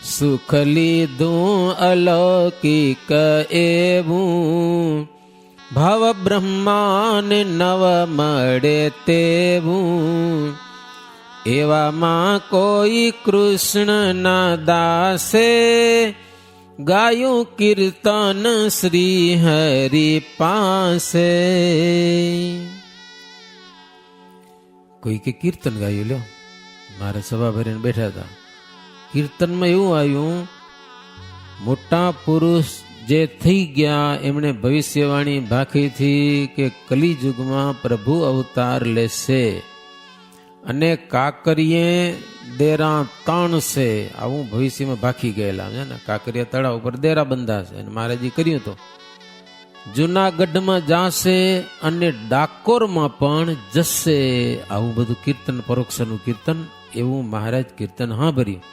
સુખ લીધું અલૌકિક એવું, ભાવ બ્રહ્માને નવ મળે તેવું, એવામાં કોઈ કૃષ્ણના દાસે ગાયું કીર્તન શ્રી હરિ પાસે. કોઈ કે કીર્તન ગાયું લ્યો, મારે સભા ભરીને બેઠા હતા. કીર્તનમાં એવું આવ્યું, મોટા પુરુષ જે થઈ ગયા એમણે ભવિષ્યવાણી ભાખીથી કે કલિયુગમાં પ્રભુ અવતાર લેશે અને કાંકરીએ દેરા તાણશે, આવું ભવિષ્યમાં ભાખી ગયેલા છે ને. કાંકરિયા તળાવ ઉપર દેરા બંધાશે અને મહારાજે કર્યું તો જુનાગઢમાં જાશે અને ડાકોરમાં પણ જશે, આવું બધું કીર્તન, પરોક્ષનું કીર્તન, એવું મહારાજ કીર્તન સાંભળ્યું.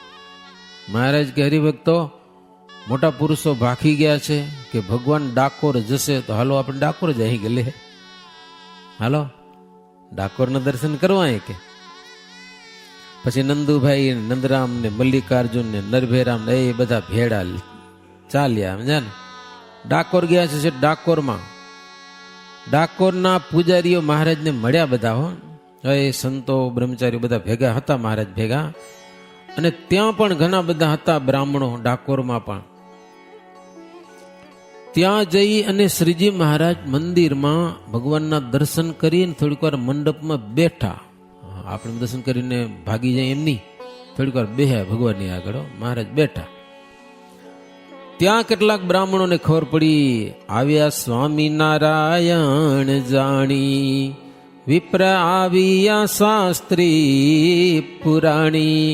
મહારાજ કે હરિભક્તો, મોટા પુરુષો ભાખી ગયા છે કે ભગવાન ડાકોર જશે, તો હાલો આપણે ડાકોર જઈ ગયેલે, હાલો ડાકોરના દર્શન કરવા. કે પછી નંદુભાઈ, નંદરામ ને મલ્લિકાર્જુન ને નરભેરામ ને એ બધા ભેડા ચાલ્યા, સમજ્યા ને. ડાકોર ગયા છે. ડાકોરમાં ડાકોરના પૂજારીઓ મહારાજને મળ્યા બધા, હો એ સંતો બ્રહ્મચારીઓ બધા ભેગા હતા મહારાજ ભેગા, અને ત્યાં પણ ઘણા બધા હતા બ્રાહ્મણો ડાકોરમાં પણ. ત્યાં જઈ અને શ્રીજી મહારાજ મંદિરમાં ભગવાનના દર્શન કરીને થોડીક વાર મંડપમાં બેઠા. આપણે દર્શન કરીને ભાગી જાય એમ નહીં, થોડીક વાર બેહ્યા ભગવાનની આગળ. મહારાજ બેઠા, ત્યાં કેટલાક બ્રાહ્મણોને ખબર પડી, આવ્યા સ્વામિનારાયણ જાણી, વિપ્ર આવ્યા શાસ્ત્રી પુરાણી,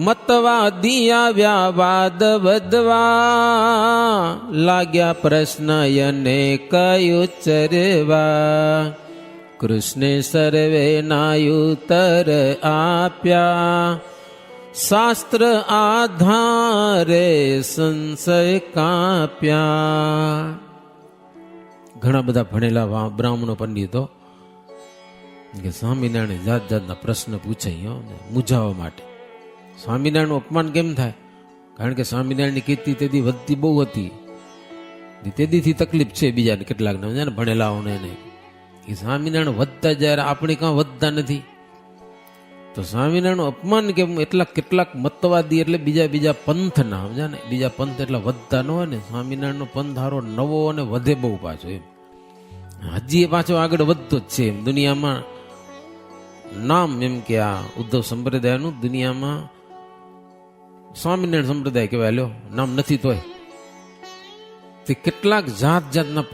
મતવાદી આવ્યા વાદ વધવા, લાગ્યા પ્રશ્ન અને કયું ચરવા, કૃષ્ણે સર્વે નાયુતર આપ્યા, શાસ્ત્ર આધારે સંશય કાપ્યા. ઘણા બધા ભણેલા બ્રાહ્મણો પંડિતો કે સ્વામિનારાયણ જાત જાતના પ્રશ્ન પૂછે મૂંઝાવવા માટે. સ્વામિનારાયણનું અપમાન કેમ થાય? કારણ કે સ્વામિનારાયણની કીર્તિ તેથી વધતી બહુ હતી, તેદીથી તકલીફ છે બીજાને, કેટલાકને ભણેલાઓને નહીં. એ સ્વામિનારાયણ વધતા જ્યારે આપણે કાં વધતા નથી, તો સ્વામિનારાયણનું અપમાન કેમ? કેટલાક મતવાદી એટલે બીજા પંથના, સમજ્યા ને, બીજા પંથ એટલા વધતા ન હોય ને. સ્વામિનારાયણનો પંથ હારો નવો અને વધે બહુ પાછો, એમ હજી એ પાછો આગળ વધતો જ છે એમ. દુનિયામાં નામ એમ કે આ ઉદ્ધવ સંપ્રદાયનું દુનિયામાં સ્વામિનારાયણ સંપ્રદાય કહેવાય, લ્યો નામ નથી તોય. તે કેટલાક જાત જાતના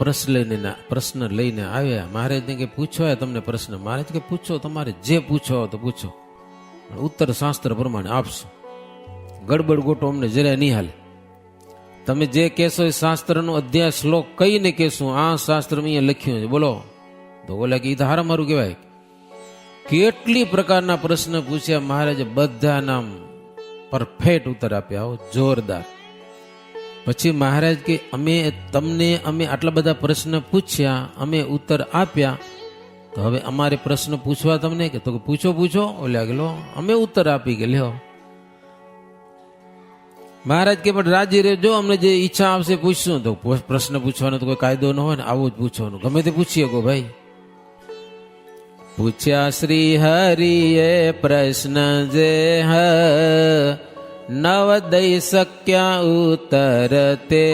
પ્રશ્ન લઈને આવ્યા. મહારાજને કે પૂછો તમને પ્રશ્ન. મહારાજ કે પૂછો, તમારે જે પૂછો તો પૂછો, ઉત્તર શાસ્ત્ર પ્રમાણે આપશો. ગડબડ ગોટો અમને જરાય નહીં હાલે. તમે જે કહેશો એ શાસ્ત્રનો અધ્યાય શ્લોક કહીને કહેશું, આ શાસ્ત્રમાં અહીંયા લખ્યું છે, બોલો. તો બોલે કે એ તો હારામ હારું કહેવાય. કેટલી પ્રકારના પ્રશ્ન પૂછ્યા મહારાજે, બધા નામ પરફેક્ટ ઉત્તર આપ્યા, જોરદાર. પછી મહારાજ કે અમે આટલા બધા પ્રશ્ન પૂછ્યા, અમે ઉત્તર આપ્યા, તો હવે અમારે પ્રશ્ન પૂછવા તમને કે? તો પૂછો. ઓલા કે લો અમે ઉત્તર આપી કે લ્યો. મહારાજ કે પણ રાજી રહેજો, અમને જે ઈચ્છા આવશે પૂછશું. તો પ્રશ્ન પૂછવાનો તો કોઈ કાયદો ન હોય ને, આવું જ પૂછવાનું, ગમે તે પૂછી શકો ભાઈ. પૂછ્યા શ્રી હરિએ પ્રશ્ન જે નવ દઈ શક્યા ઉત્તર તે,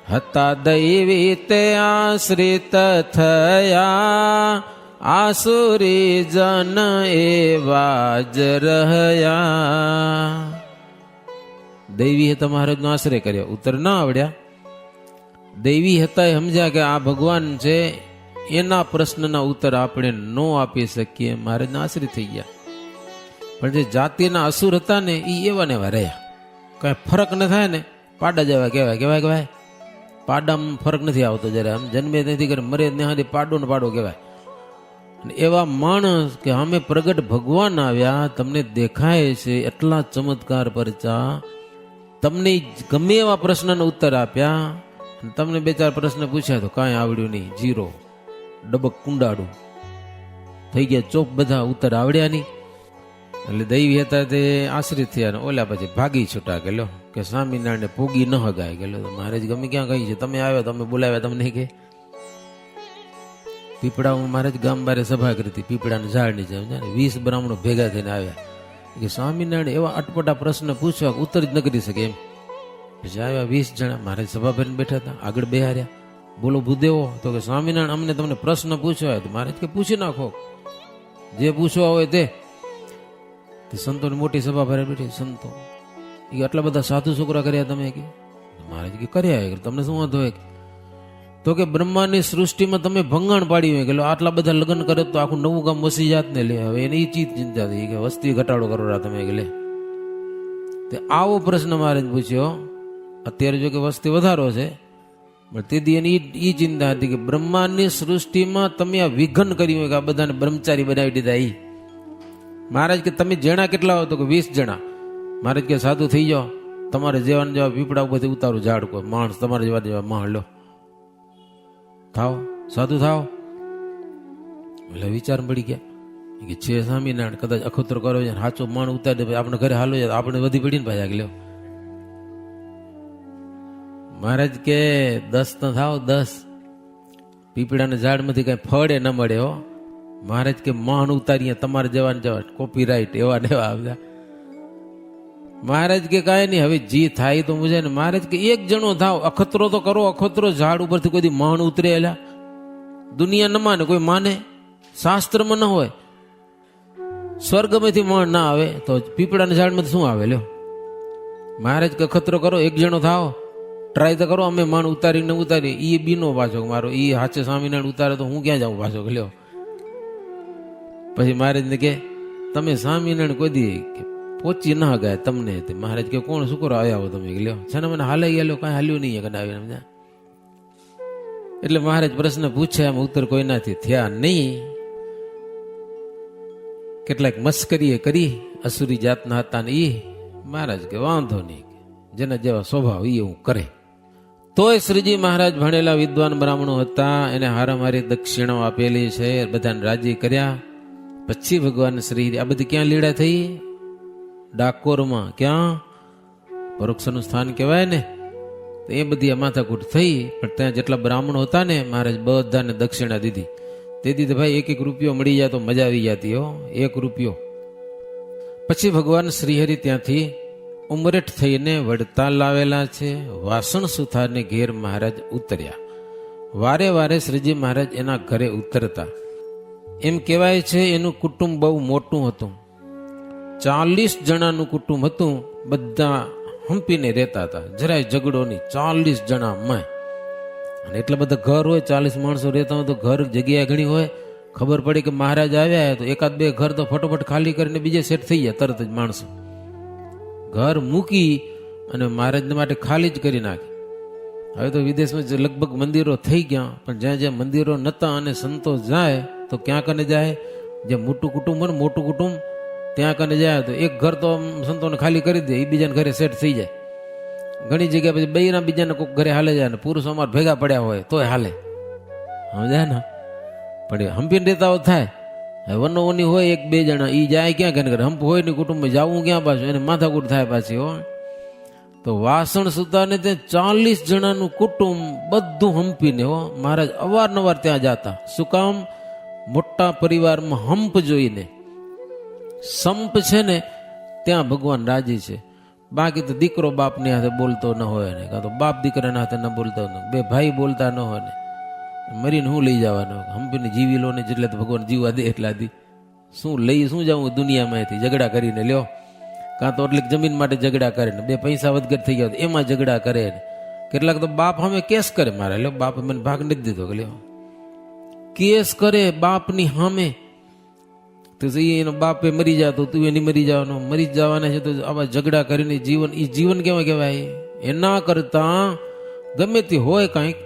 હતા દૈવી તે આશ્રિત થયા, આસુરી જન એવા જ રહ્યા. દૈવી હતા મહારાજનો આશ્રય કર્યો, ઉત્તર ના આવડ્યા. દૈવી હતા એ સમજ્યા કે આ ભગવાન છે, એના પ્રશ્નના ઉત્તર આપણે ન આપી શકીએ, મહારાજના આશ્રય થઈ ગયા. પણ જે જાતિના અસુર હતા ને, એ એવા ને એવા રહ્યા, કઈ ફરક ન થાય ને, પાડા જેવા કહેવાય. પાડામાં ફરક નથી આવતો, જયારે આમ જન્મે નથી કરે, મરે ને પાડો ને પાડો કહેવાય. એવા માણસ કે અમે પ્રગટ ભગવાન આવ્યા, તમને દેખાય છે એટલા ચમત્કાર પરચા, તમને ગમે એવા પ્રશ્નનો ઉત્તર આપ્યા. તમને બે ચાર પ્રશ્ન પૂછ્યા તો કાંઈ આવડ્યું નહીં, જીરો, ડબક કુંડાડું થઈ ગયા, ચોપ, બધા ઉત્તર આવડ્યા નહીં. એટલે દૈવી હતા તે આશ્રિત થયા ને ઓલા પછી ભાગી છૂટા ગયેલો કે સ્વામિનારાયણ પૂગી ન હગાય ગયેલો. તો મહારાજ ગમે ક્યાં કહી છે, તમે આવ્યા, તમે બોલાવ્યા, તમને કે પીપળામાં મહારાજ ગામ બારે સભા કરી હતી, પીપળાના ઝાડ નીચે 20 બ્રાહ્મણો ભેગા થઈને આવ્યા કે સ્વામિનારાયણ એવા અટપટા પ્રશ્ન પૂછવા ઉત્તર જ ન કરી શકે એમ. પછી આવ્યા 20 જણા, મહારાજ સભા ભરીને બેઠા હતા, આગળ બેહાર્યા, બોલો ભૂદેવો. તો કે સ્વામિનારાયણ અમને તમને પ્રશ્ન પૂછવા. તો મહારાજ કે પૂછી નાખો, જે પૂછવા હોય તે. સંતોની મોટી સભા ભરે બેઠી, સંતો એ આટલા બધા સાધુ છોકરા કર્યા તમે કે? મહારાજ કે કર્યા. તમને શું વાંધો હોય? તો કે બ્રહ્માની સૃષ્ટિમાં તમે ભંગાણ પાડી હોય કે આટલા બધા લગ્ન કરે તો આખું નવું ગામ વસી જાત ને લે. હવે એની ચિંતા થઈ કે વસ્તી ઘટાડો કરો તમે કે લે. તે આવો પ્રશ્ન મહારાજ પૂછ્યો. અત્યારે જો કે વસ્તી વધારો છે, પણ તેથી એની એ ચિંતા હતી કે બ્રહ્માની સૃષ્ટિમાં તમે આ વિઘન કર્યું હોય કે આ બધાને બ્રહ્મચારી બનાવી દીધા. એ મહારાજ કે તમે જણા કેટલા હો? તો કે 20 જણા. મહારાજ કે સાધુ થઈ જાઓ, તમારે જેવાને જેવા પીપળા ઉપરથી ઉતારું ઝાડ, કોઈ માણસ તમારે જેવા માણ લો, થાવ સાધુ થાવ. એટલે વિચાર પડી ગયા કે છે સ્વામિનારાયણ કદાચ અખોતરો કરો છે, સાચો માણ ઉતારી દે, આપણે ઘરે હાલો જાય, આપણે વધી પડીને પાછા લ્યો. મહારાજ કે 10 તો થાવ, 10 પીપળાના ઝાડમાંથી કઈ ફળે ન મળે હો. મહારાજ કે માણ ઉતારીએ તમારે જવાને જવા, કોપીરાઇટ એવા ને એવા આવ્યા. મહારાજ કે કાંઈ નહીં, હવે જી થાય તો મુજે ને. મહારાજ કે એક જણો થાવ, અખતરો તો કરો, અખતરો ઝાડ ઉપરથી કોઈ માણ ઉતરે એલા દુનિયા ન માને, કોઈ માને? શાસ્ત્રમાં ન હોય. સ્વર્ગમાંથી માણ ના આવે તો પીપળાના ઝાડમાંથી શું આવે લ્યો? મહારાજ કે અખતરો કરો, એક જણો થાવ, ટ્રાય તો કરો. અમે માણ ઉતારીને ઉતારી, એ બીનો પાછો મારો, એ હાચે સ્વામિનારાયણ ઉતારે તો હું ક્યાં જાઉં પાછો લ્યો. પછી મહારાજને કે તમે સ્વામિનારાયણ કોઈ દી પહોંચી ના ગયા તમને. મહારાજ કે કોણ શું કરો આવ્યા હો તમે લ્યો? છે ને મને હાલે ગયેલો, કાંઈ હાલ્યું નહીં કને આવીને. એટલે મહારાજ પ્રશ્ન પૂછે, આમ ઉત્તર કોઈનાથી થયા નહીં. કેટલાક મસ્કરીએ કરી, અસુરી જાતના હતા ને એ. મહારાજ કે વાંધો નહીં, જેના જેવા સ્વભાવ એ હું કરે. તોય શ્રીજી મહારાજ ભણેલા વિદ્વાન બ્રાહ્મણો હતા, એને હારામારી દક્ષિણાઓ આપેલી છે, બધાને રાજી કર્યા. પછી ભગવાન શ્રી આ બધી ક્યાં લીડા થઈ? ડાકોરમાં. ક્યાં? પરોક્ષનું સ્થાન કહેવાય ને. એ બધી માથાકૂટ થઈ. પણ ત્યાં જેટલા બ્રાહ્મણો હતા ને, મહારાજ બધાને દક્ષિણા દીધી. તેથી તો ભાઈ 1-1 રૂપિયો મળી જાય તો મજા આવી જતી હો, 1 રૂપિયો. પછી ભગવાન શ્રીહરિ ત્યાંથી ઉમરેઠ થઈને વડતાલ લાવેલા છે. વાસણ સુથારને ઘેર મહારાજ ઉતર્યા. વારે વારે શ્રીજી મહારાજ એના ઘરે ઉતરતા. એમ કહેવાય છે એનું કુટુંબ બહુ મોટું હતું, 40 જણાનું કુટુંબ હતું. બધા હંપીને રહેતા હતા, જરાય ઝઘડો નહીં. 40 જણા માય. અને એટલા બધા ઘર હોય, 40 માણસો રહેતા હોય તો ઘર જગ્યા ઘણી હોય. ખબર પડી કે મહારાજ આવ્યા તો 1-2 ઘર તો ફટોફટ ખાલી કરીને બીજે સેટ થઈ જાય તરત જ. માણસો ઘર મૂકી અને મહારાજને માટે ખાલી જ કરી નાખે. હવે તો વિદેશમાં લગભગ મંદિરો થઈ ગયા, પણ જ્યાં જ્યાં મંદિરો નહોતા અને સંતો જાય તો ક્યાં કને જાય? જે મોટું કુટુંબ હોય ને, મોટું કુટુંબ, ત્યાં કને જાય તો એક ઘર તો સંતોને ખાલી કરી દે, એ બીજાને ઘરે સેટ થઈ જાય. ઘણી જગ્યા પછી બેના બીજાને કોઈક ઘરે હાલે જાય ને પુરુષ અમાર ભેગા પડ્યા હોય તોય હાલે, સમજાય ને. પણ હંપીને રહેતા હોય થાય. વનો વની હોય 1-2 જણા, એ જાય ક્યાં ઘરે ઘરે? હંપ હોય ને કુટુંબમાં જવું ક્યાં પાછું? એને માથાકૂટ થાય પાછી હો. તો વાસણ સુતાને તે 40 જણાનું કુટુંબ બધું હંપીને હો. મહારાજ અવારનવાર ત્યાં જતા. શું કામ? મોટા પરિવારમાં હંપ જોઈને. સંપ છે ને ત્યાં ભગવાન રાજી છે. બાકી તો દીકરો બાપની હાથે બોલતો ન હોય ને, કાં તો બાપ દીકરાના હાથે ન બોલતો ન, 2 ભાઈ બોલતા ન હોય ને, મરીને હું લઈ જવાનો? હંપીને જીવી લો ને જેટલા તો ભગવાન જીવવા દે એટલા દી. શું લઈ શું જાઉં દુનિયામાંથી? ઝઘડા કરીને લ્યો, કાં તો એટલીક જમીન માટે ઝઘડા કરે ને, 2 પૈસા વધઘટ થઈ ગયા એમાં ઝઘડા કરે ને. કેટલાક તો બાપ સામે કેસ કરે. મારે લ્યો બાપ મને ભાગ નથી દીધો કે લ્યો કેસ કરે બાપની સામે. તો એનો બાપે મરી જતો, તું એની મરી જવાનો, મરી જવાના છે તો આવા ઝઘડા કરીને જીવન, એ જીવન કેવા કહેવાય? એના કરતા ગમે તે હોય કાંઈક,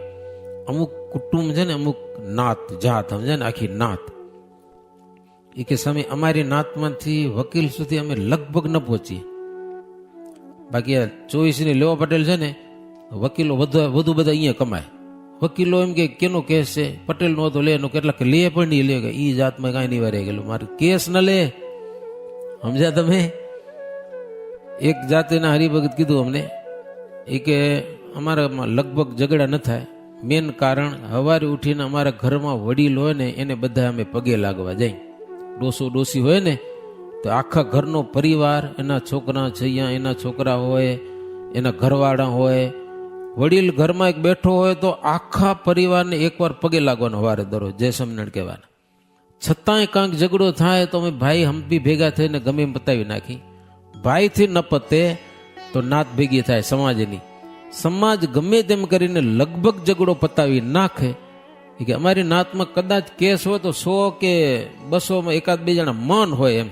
અમુક કુટુંબ છે ને, અમુક નાત જાત સમજે ને, આખી નાત. એ કે સમય અમારી નાતમાંથી વકીલ સુધી અમે લગભગ ન પહોંચીએ. બાકી આ 24 લેવા પટેલ છે ને, વકીલો વધુ બધા અહીંયા કમાય. વકીલો એમ કે કેનો કેસ છે? પટેલ નો તો લે, કેટલાક લે પણ નહીં લે, કે ઈ જાતમાં કાંઈ નહીં વારે ગયેલું, મારે કેસ ન લે. સમજ્યા તમે? એક જાતિના હરિભગત કીધું અમને, એ કે અમારામાં લગભગ ઝઘડા ન થાય, મેન કારણ સવારે ઉઠીને અમારા ઘરમાં વડીલ હોય ને એને બધા અમે પગે લાગવા જાય. ડોસો ડોસી હોય ને તો આખા ઘરનો પરિવાર, એના છોકરા છૈયા, એના છોકરા હોય, એના ઘરવાળા હોય, વડીલ ઘરમાં એક બેઠો હોય તો આખા પરિવારને એકવાર પગે લાગવાનો વારે દરરોજ જય સ્વામિનારાયણ કહેવાના. છતાંય કાંઈક ઝઘડો થાય તો અમે ભાઈ હંપી ભેગા થઈને ગમે એમ પતાવી નાખી. ભાઈથી ન પતે તો નાત ભેગી થાય સમાજની. સમાજ ગમે તેમ કરીને લગભગ ઝઘડો પતાવી નાખે. કે અમારી નાતમાં કદાચ કેસ હોય તો 100 કે 200માં એકાદ બે જણા મન હોય, એમ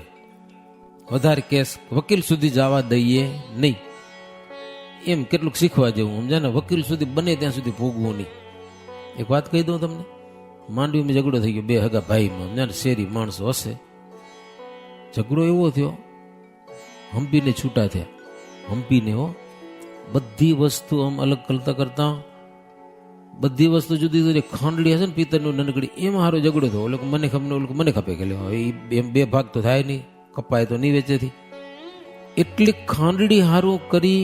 વધારે કેસ વકીલ સુધી જવા દઈએ નહીં. એમ કેટલુંક શીખવા જેવું, સમજ્યા ને? વકીલ સુધી બને ત્યાં સુધી ભોગવું નહીં. એક વાત કહી દઉં તમને, માંડવીમાં ઝઘડો થઈ ગયો બે હગા ભાઈમાં, સમજ્યા ને? શેરી માણસો હશે. ઝઘડો એવો થયો, હંપીને છૂટા થયા. હંપીને હો, બધી વસ્તુ આમ અલગ કરતા બધી વસ્તુ જુદી જુદી. ખાંડલી હશે ને પિત્તળનું નનકડી, એમાં હારો ઝઘડો થયો. ઓલો મને ખપે, ઓલો મને ખપે કે એમ બે ભાગ તો થાય નહીં, કપાય તો નહીં વેચેથી. એટલી ખાંડડી હારું કરી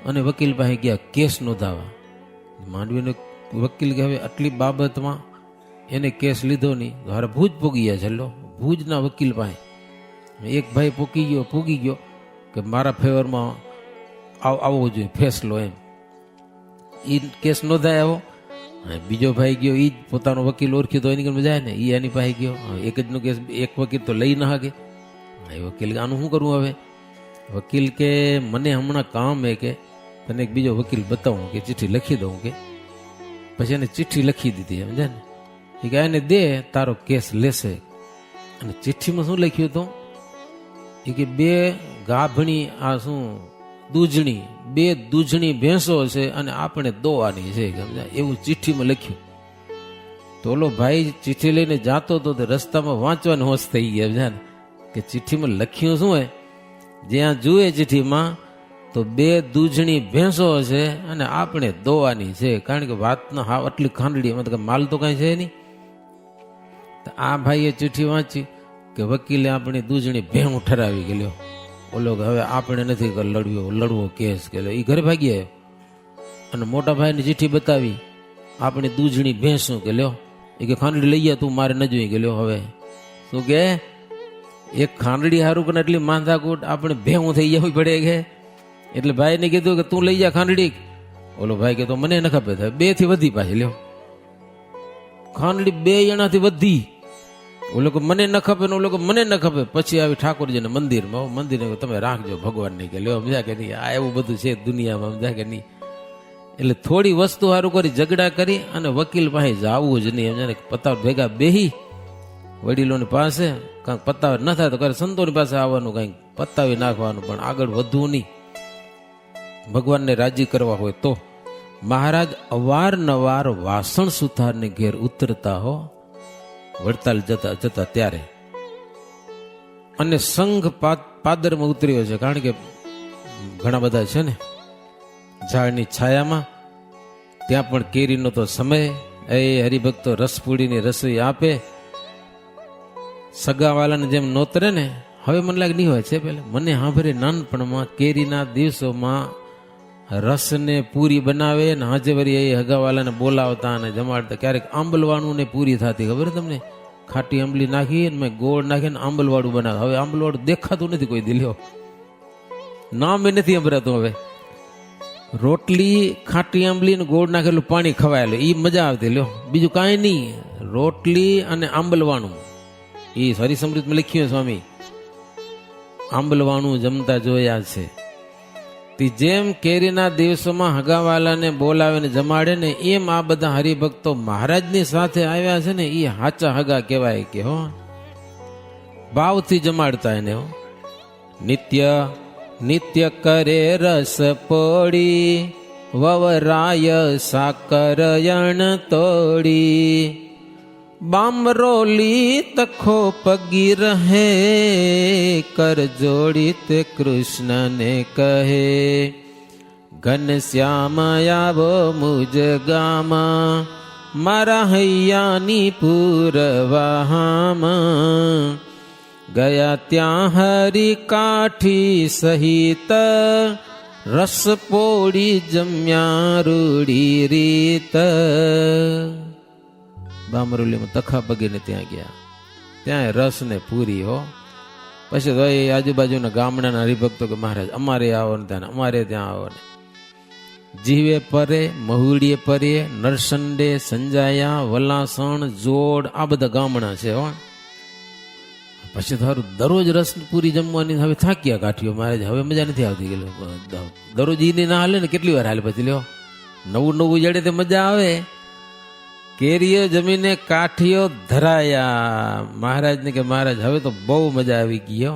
અને વકીલ પાસે ગયા કેસ નોંધાવા. માંડવીનો વકીલ કે હવે આટલી બાબતમાં એને કેસ લીધો નહીં, હારે ભુજ પોગી ગયા. છેલ્લો ભુજના વકીલ પાસે એક ભાઈ પૂગી ગયો કે મારા ફેવરમાં આવવો જોઈએ ફેસલો, એમ. એ કેસ નોંધાય આવો. બીજો ભાઈ ગયો, એ જ પોતાનો વકીલ ઓળખ્યો તો એની ઘરમાં જાય ને, એ એની પાસે ગયો. એક જ નો કેસ એક વકીલ તો લઈ ના શકે. એ વકીલ આનું શું કરવું હવે? વકીલ કે મને હમણાં કામ હે કે તને એક બીજો વકીલ બતાવું, કે ચિઠ્ઠી લખી દઉં. કે પછી એને ચિઠ્ઠી લખી દીધી, સમજે ને? એ કે એને દે, તારો કેસ લેશે. અને ચિઠ્ઠીમાં શું લખ્યું હતું? એ કે બે ગાભણી આ શું દૂધણી, બે દૂધણી ભેંસો છે અને આપણે દોવાની છે, એવું ચિઠ્ઠીમાં લખ્યું. તો ઓલો ભાઈ ચિઠ્ઠી લઈને જાતો હતો તો રસ્તામાં વાંચવાનો હોશ થઈ ગયા, સમજ્યા ને? કે ચિઠ્ઠીમાં લખ્યું શું હોય? જ્યાં જુએ ચિઠ્ઠીમાં તો બે દૂધણી ભેંસો છે અને આપણે દોવાની છે. કારણ કે વાતના હા આટલી ખાંડડી, મતલબ માલ તો કાંઈ છે નહીં. તો આ ભાઈએ ચિઠ્ઠી વાંચી કે વકીલે આપણી દૂધણી ભેહું ઠરાવી ગયેલો. ઓલો હવે આપણે નથી લડવો કેસ કે એ ઘરે ભાગી આવ્યો. અને મોટા ભાઈને ચિઠ્ઠી બતાવી, આપણી દૂધણી ભેંસું કે લ્યો. એ કે ખાંડડી લઈ ગયા, તું મારે ન જોઈ ગયેલો. હવે શું કે એક ખાંડડી હારું કે એટલી માંધાકૂટ આપણે ભેહું થઈ જવું પડે કે. એટલે ભાઈને કીધું કે તું લઈ જા ખાંડડી. ઓલો ભાઈ કે તો મને ન ખપે, થાય 2 થી વધી પાછી લ્યો. ખાંડડી 2 જણાથી વધી. ઓલો કે મને ન ખપે ને ઓલો કે મને ન ખપે. પછી આવી ઠાકોરજીને મંદિરમાં, મંદિર તમે રાખજો ભગવાનને કે લ્યો, સમજ્યા કે નહીં? આ એવું બધું છે દુનિયામાં, સમજ્યા કે નહીં? એટલે થોડી વસ્તુ સારું કરી ઝઘડા કરી અને વકીલ પાસે જવું જ નહીં, સમજ્યા ને? પતાવ ભેગા બેહી વડીલોની પાસે કાંઈક પતાવ ન થાય તો કરે સંતોની પાસે આવવાનું, કાંઈક પતાવી નાખવાનું, પણ આગળ વધવું નહીં. ભગવાનને રાજી કરવા હોય તો. મહારાજ અવારનવાર વાસણ સુથારને ઘેર ઉતરતા હો, વડતાલ જતા ત્યારે. અને સંઘ પાદરમાં ઉતર્યો છે, કારણ કે ઘણા બધા છે ને ઝાડની છાયામાં. ત્યાં પણ કેરીનો તો સમય. એ હરિભક્તો રસપુડીની રસોઈ આપે. સગાવાલાને જેમ નોતરે ને, હવે મને લાગે નહીં હોય છે. પેલા મને સાંભળે નાનપણમાં કેરીના દિવસોમાં રસને પૂરી બનાવે ને હાજે વરી એ હગાવાલાને બોલાવતા અને જમાડતા. ક્યારેક આંબલવાળું ને પૂરી થતી, ખબર તમને? ખાટી આંબલી નાખી ને ગોળ નાખીને આંબલવાળું બનાવે. હવે આંબલવાળું દેખાતું નથી કોઈ દિલ્યો, નામ એ નથી સંભળાતું. હવે રોટલી ખાટી આંબલી ને ગોળ નાખેલું પાણી ખવાયેલું, એ મજા આવતી લ્યો. બીજું કાંઈ નહીં, રોટલી અને આંબલવાણું. એ હરિસમૃતમાં લખ્યું સ્વામી, આંબલવાણું જમતા જોયા છે. જેમ કેરીના દિવસોમાં હગાવાલાને બોલાવીને જમાડે ને, એમ આ બધા હરિભક્તો મહારાજની સાથે આવ્યા છે ને, એ હાચા હગા કહેવાય કે હો. ભાવથી જમાડતા એને હો. નિત્ય નિત્ય કરે રસ પોડી, વવરાય સાકરયણ તોડી. બામરોલી તખો પગી રહે, કર જોડી તે કૃષ્ણને કહે. ઘનશ્યામ આવો મુજ ગામાં, મારા હૈયાની પૂરવાહામાં. ગયા ત્યાં હરી કાઠી સહિત રસ પોળી જમ્યા રૂડી રીત. બામરોલીમાં તખા પગીને ત્યાં ગયા, ત્યાં રસ ને પૂરી હો. પછી તો એ આજુબાજુના ગામડાના હરિભક્તો કે મહારાજ અમારે આવો ને ત્યાં અમારે ત્યાં આવો ને. જીવે પરે, મહુડીએ પરે, નરસંડે, સંજાયા, વલાસણ, જોડ આ બધા ગામડા છે હો. પછી તારું દરરોજ રસ પૂરી જમવાની હવે થાક્યા કાઠીઓ મહારાજ, હવે મજા નથી આવતી. દરરોજ ઈને ના હાલે ને કેટલી વાર હાલે. પછી લ્યો નવું નવું જડે તે મજા આવે. કેરીઓ જમીને કાઠીઓ ધરાયા મહારાજને કે મહારાજ હવે તો બહુ મજા આવી ગઈ.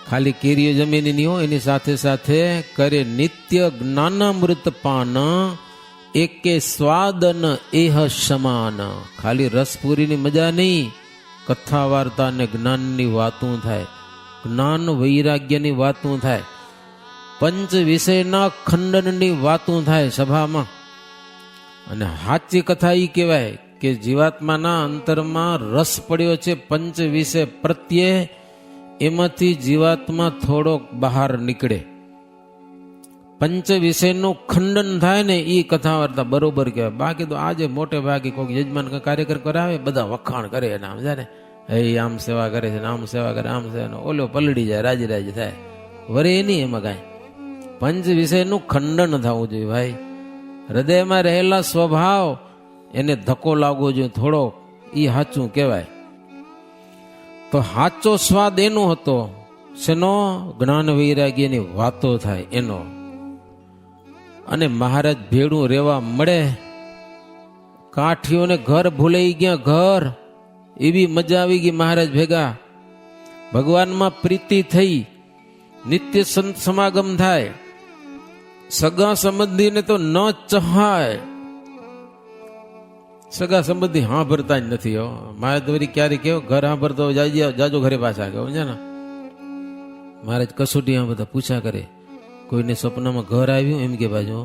ખાલી કેરીઓ જમીને નહીં હોય, એની સાથે સાથે કરે નિત્ય જ્ઞાનામૃત પાન, એકે સ્વાદન એહ સમાન. ખાલી રસપુરીની મજા નહીં, કથા વાર્તા ને જ્ઞાનની વાતું થાય, જ્ઞાન વૈરાગ્યની વાતું થાય, પંચ વિષયના ખંડનની વાતું થાય સભામાં. અને સાચી કથા એ કહેવાય કે જીવાત્માના અંતરમાં રસ પડ્યો છે પંચ વિષય પ્રત્યે, એમાંથી જીવાત્મા થોડોક બહાર નીકળે, પંચ વિષયનું ખંડન થાય ને એ કથા વાર્તા બરોબર કહેવાય. બાકી તો આજે મોટે ભાગે કોઈ યજમાન કાર્યક્રમ કરાવે બધા વખાણ કરે એના, સમજા ને, એ આમ સેવા કરે છે, આમ સેવા કરે, આમ સેવા, ઓલો પલડી જાય, રાજી રાજી થાય, વરે નહીં એમાં કાંઈ. પંચ વિષયનું ખંડન થવું જોઈએ ભાઈ. હૃદયમાં રહેલા સ્વભાવ એને ધક્કો લાગવો જોઈએ થોડો, એ સાચું કહેવાય. તો સાચો સ્વાદ એનો હતો શેનો? જ્ઞાન વૈરાગ્યની વાતો થાય એનો. અને મહારાજ ભેડું રેવા મળે, કાઠીઓને ઘર ભૂલાઈ ગયા, ઘર એવી મજા આવી ગઈ મહારાજ ભેગા. ભગવાનમાં પ્રીતિ થઈ, નિત્ય સંત સમાગમ થાય, સગા સંબંધીને તો ન ચહાય. સગા સંબંધી હા ભરતા જ નથી હો. મારે તો ક્યારે કેવો ઘર હા ભરતો જાજો ઘરે પાછા ગયો છે ને. મહારાજ કસોટી બધા પૂછા કરે, કોઈને સ્વપ્નમાં ઘર આવ્યું એમ કે બાજુ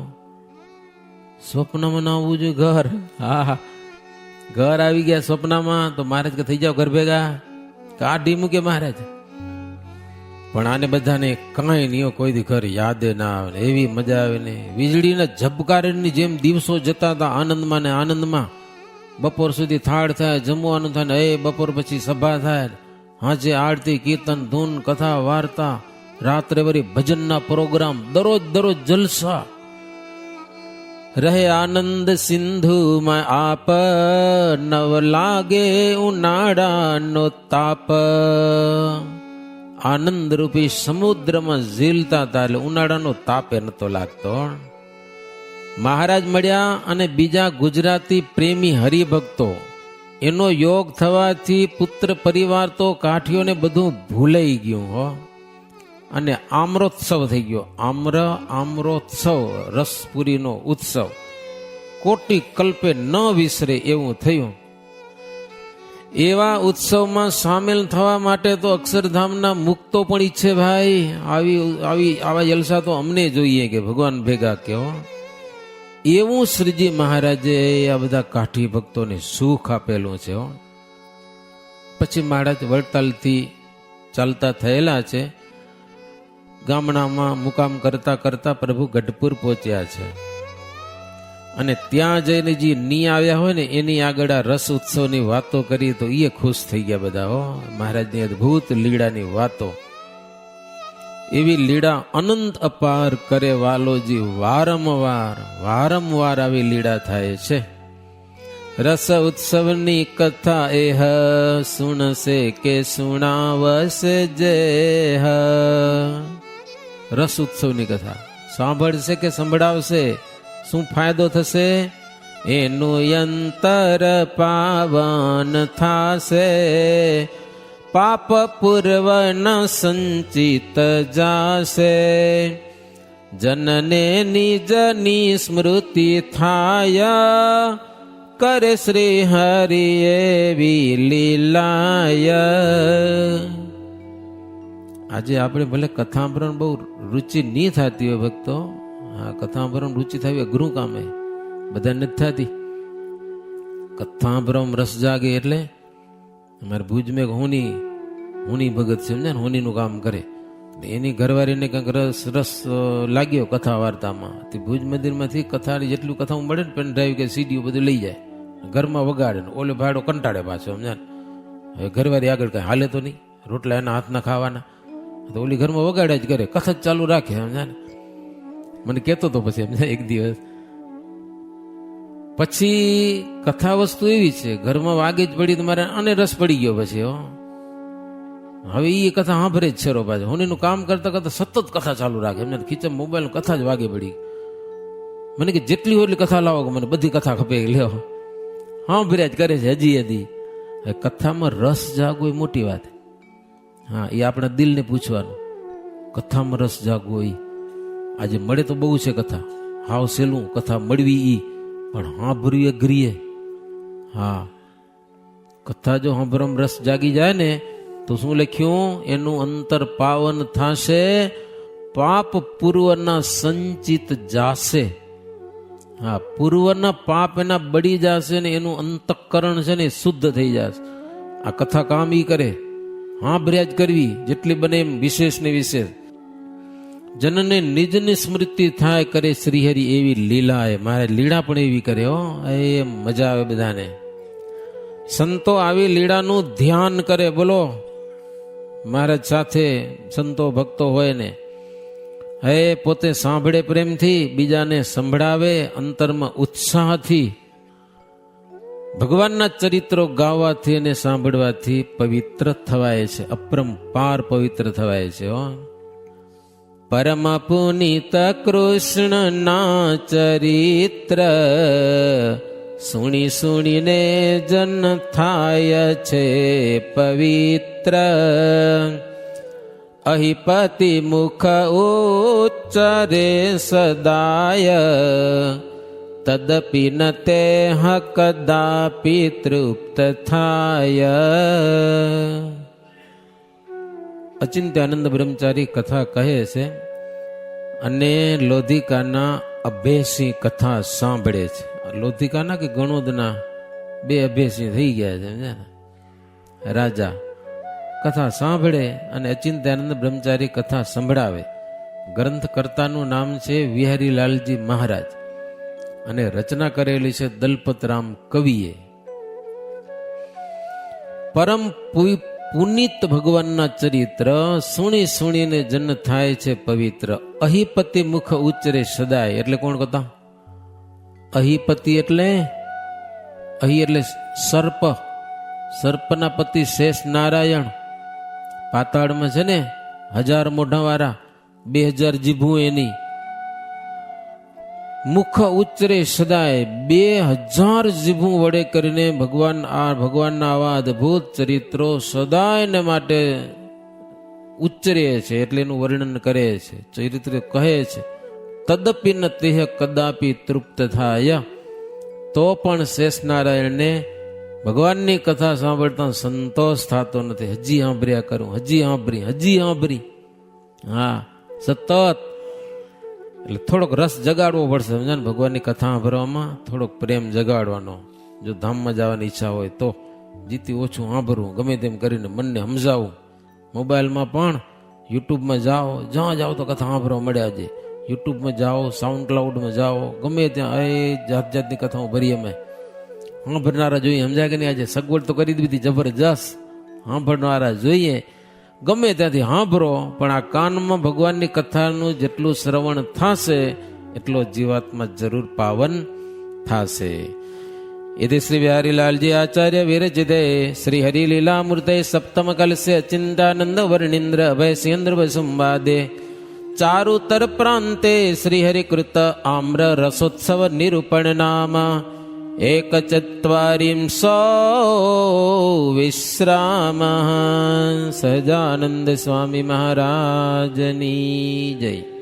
સ્વપ્નમાં ના આવવું જોઈએ ઘર. હા ઘર આવી ગયા સ્વપ્નમાં તો મહારાજ કે થઈ જાઓ ઘર ભેગા, કાઢી મૂકે મહારાજ. પણ આને બધાને કાંઈ નહીં, કોઈ દી ઘર યાદ ના આવે ને એવી મજા આવે ને. વીજળીના ઝબકારની જેમ દિવસો જતા હતા આનંદમાં ને આનંદમાં. બપોર સુધી થાળ થાય, જમવાનું થાય ને એ બપોર પછી સભા થાય, હાજે આરતી, કીર્તન, ધૂન, કથા, વાર્તા, રાત્રે વળી ભજનના પ્રોગ્રામ, દરરોજ જલસા. રહે આનંદ સિંધુમાં આપ, નવ લાગે ઉનાળાનો તાપ. આનંદ રૂપી સમુદ્રમાં ઝીલતા હતા એટલે ઉનાળાનો તાપે નતો લાગતો. મહારાજ મળ્યા અને બીજા ગુજરાતી પ્રેમી હરિભક્તો, એનો યોગ થવાથી પુત્ર પરિવાર તો કાઠીઓને બધું ભૂલાઈ ગયું હો. અને આમ્રોત્સવ થઈ ગયો. આમ્રોત્સવ, રસપુરીનો ઉત્સવ કોટી કલ્પે ન વિસરે એવું થયું. એવા ઉત્સવમાં સામેલ થવા માટે તો અક્ષરધામના મુક્તો પણ ઈચ્છે ભાઈ. આવા જલસા તો અમને જોઈએ કે ભગવાન ભેગા કેવો. એવું શ્રીજી મહારાજે આ બધા કાઠી ભક્તોને સુખ આપેલું છે. પછી મહારાજ વડતાલથી ચાલતા થયેલા છે, ગામડામાં મુકામ કરતા કરતા પ્રભુ ગઢપુર પહોંચ્યા છે. અને ત્યાં જઈને જે ની આવ્યા હોય ને એની આગળ આ રસ ઉત્સવની વાતો કરી તો એ ખુશ થઈ ગયા બધા હો. મહારાજની અદભુત લીડાની વાતો, એવી લીડા અનંત અપાર કરે વાલોજી. વારંવાર આવી લીડા થાય છે. રસ ઉત્સવની કથા એહ, સુણસે કે સુણાવશે જે. રસ ઉત્સવની કથા સાંભળશે કે સંભળાવશે, શું ફાયદો થશે? એનું યંતર પાવન થાશે, પાપ પૂર્વ ન સંચિત જાશે. જનને નિજની સ્મૃતિ થાય, કરે શ્રી હરિ એવી લીલાય. આજે આપણે ભલે કથાંભરણ બહુ રુચિ નહીં થતી હોય ભક્તો, હા કથાંભરણ રુચિ થવી અઘરું કામ હે, બધા નથી થતી. કથાંભરણ રસ જાગે એટલે અમારે ભુજ મેં હોની હોની ભગત છે, સમજ્યા ને, હોનીનું કામ કરે. એની ઘરવાળીને કંઈક રસ લાગ્યો કથા વાર્તામાં. તે ભુજ મંદિરમાંથી કથાની જેટલું કથા મળે ને પેન ડ્રાઈવ કે સીડીઓ બધું લઈ જાય, ઘરમાં વગાડે ને ઓલે ભાડો કંટાળે પાછો, સમજ્યા ને. હવે ઘરવાળી આગળ કઈ હાલે તો નહીં, રોટલા એના હાથના ખાવાના, તો ઓલી ઘરમાં વગાડ્યા જ કરે, કથા જ ચાલુ રાખે, સમજ્યા ને. મને કહેતો હતો પછી સમજ્યા એક દિવસ. પછી કથા વસ્તુ એવી છે, ઘરમાં વાગે જ પડી તમારે અને રસ પડી ગયો પછી. હવે એ કથા સાંભળે જ છે પાછો. હોનીનું કામ કરતા કરતા સતત કથા ચાલુ રાખે, એમને ખીચમ મોબાઈલ કથા જ વાગે પડી. મને કે જેટલી હોય એટલી કથા લાવો, કે મને બધી કથા ખપે, લ્યો સાંભળ્યા જ કરે છે હજી. કથામાં રસ જાગવો એ મોટી વાત. હા, એ આપણા દિલને પૂછવાનું, કથામાં રસ જાગવો એ આજે મળે તો બહુ છે કથા, હાવ સેલું કથા મળવી ઈ, પણ સાંભળવી અઘરીએ. હા, કથા જો સાંભળવામાં રસ જાગી જાય ને તો શું લખ્યું, એનું અંતર પાવન થાશે, પાપ પૂર્વના સંચિત જાશે. હા, પૂર્વના પાપ એના બળી જશે ને એનું અંતઃકરણ છે ને શુદ્ધ થઈ જશે. આ કથા કામ ઈ કરે, સાંભળ્યા જ કરવી જેટલી બને એમ, વિશેષ ને વિશેષ. જનને નિજની સ્મૃતિ થાય કરે શ્રીહરિ એવી લીલા. એ મારે લીલા પણ એવી કરે હો, એ મજા આવે બધાને. સંતો આવી લીલાનું ધ્યાન કરે. બોલો, મહારાજ સાથે સંતો ભક્તો હોય ને, હે પોતે સાંભળે પ્રેમથી, બીજાને સંભળાવે અંતરમાં ઉત્સાહથી. ભગવાનના ચરિત્રો ગાવાથી અને સાંભળવાથી પવિત્ર થવાય છે, અપરંપાર પવિત્ર થવાય છે. પરમ પુનિત કૃષ્ણના ચરિત્ર સુણી સુણીને જન થાય છે પવિત્ર. અહિપતિ મુખ ઉચ્ચરે સદાય, તદપિ ન તે કદાપી તૃપ્ત થાય. અચિંત્યાનંદ બ્રહ્મચારી કથા કહે છે અને લોધિકાના અભેસી કથા સાંભળે છે. લોધિકાના કે ગણોદના બે અભેસી થઈ ગયા છે. રાજા કથા સાંભળે અને અચિંત્યાનંદ બ્રહ્મચારી કથા સંભળાવે. ગ્રંથ કર્તાનું નામ છે વિહારીલાલજી મહારાજ અને રચના કરેલી છે દલપતરામ કવિએ. પરમ પુનિત ભગવાનના ચરિત્ર સુણી સુણીને જન થાય છે પવિત્ર. અહિપતિ મુખ ઉચ્ચરે સદાય. એટલે કોણ કથા? અહિપતિ એટલે અહી એટલે સર્પ, સર્પના પતિ શેષ નારાયણ. પાતાળમાં છે ને 1000 મોઢાવાળા, 2000 જીભું એની. મુખ ઉચ્ચરે સદાય, 2000 જીભું વડે કરીને ભગવાનના આવા અદભુત ચરિત્રો સદાયને માટે ઉચ્ચરે છે, એટલે એનું વર્ણન કરે છે, ચરિત્ર કહે છે. તદપિ ન તેહ કદાપી તૃપ્ત થાય. તો પણ શેષ નારાયણને ભગવાનની કથા સાંભળતા સંતોષ થતો નથી. હજી સાંભળ્યા કરું, હજી સાંભળી. હા, સતત. એટલે થોડોક રસ જગાડવો પડશે, સમજા ને. ભગવાનની કથા સાંભળવામાં થોડોક પ્રેમ જગાડવાનો. જો ધામમાં જવાની ઈચ્છા હોય તો જીતી ઓછું સાંભળવું, ગમે તેમ કરીને મનને સમજાવું. મોબાઈલમાં પણ યુટ્યુબમાં જાઓ, જ્યાં જાઓ તો કથા સાંભળવા મળે. આજે યુટ્યુબમાં જાઓ, સાઉન્ડ ક્લાઉડમાં જાઓ, ગમે ત્યાં જાત જાતની કથાઓ ભરી અમે સાંભળનારા જોઈએ. સમજાય કે નહીં? આજે સગવડ તો કરી દીધી જબરજસ્ત. સાંભળનારા જોઈએ, ગમે ત્યાંથી સાંભળો. પણ આ કાનમાં ભગવાનની કથાનું જેટલું શ્રવણ થશે એટલો જીવાત્મા જરૂર પાવન થશે. यदि श्री बिहारीलाल जी आचार्य विरचिते श्री हरिलीला मूर्ते सप्तम कलसे अचिंतानंद वर्णींद्र अभयसेन्द्र संवादे चारुतर प्रांते श्री हरिकृत आम्र रसोत्सव निरूपण नाम 140 विश्राम. सहजानंद स्वामी महाराजनी जय.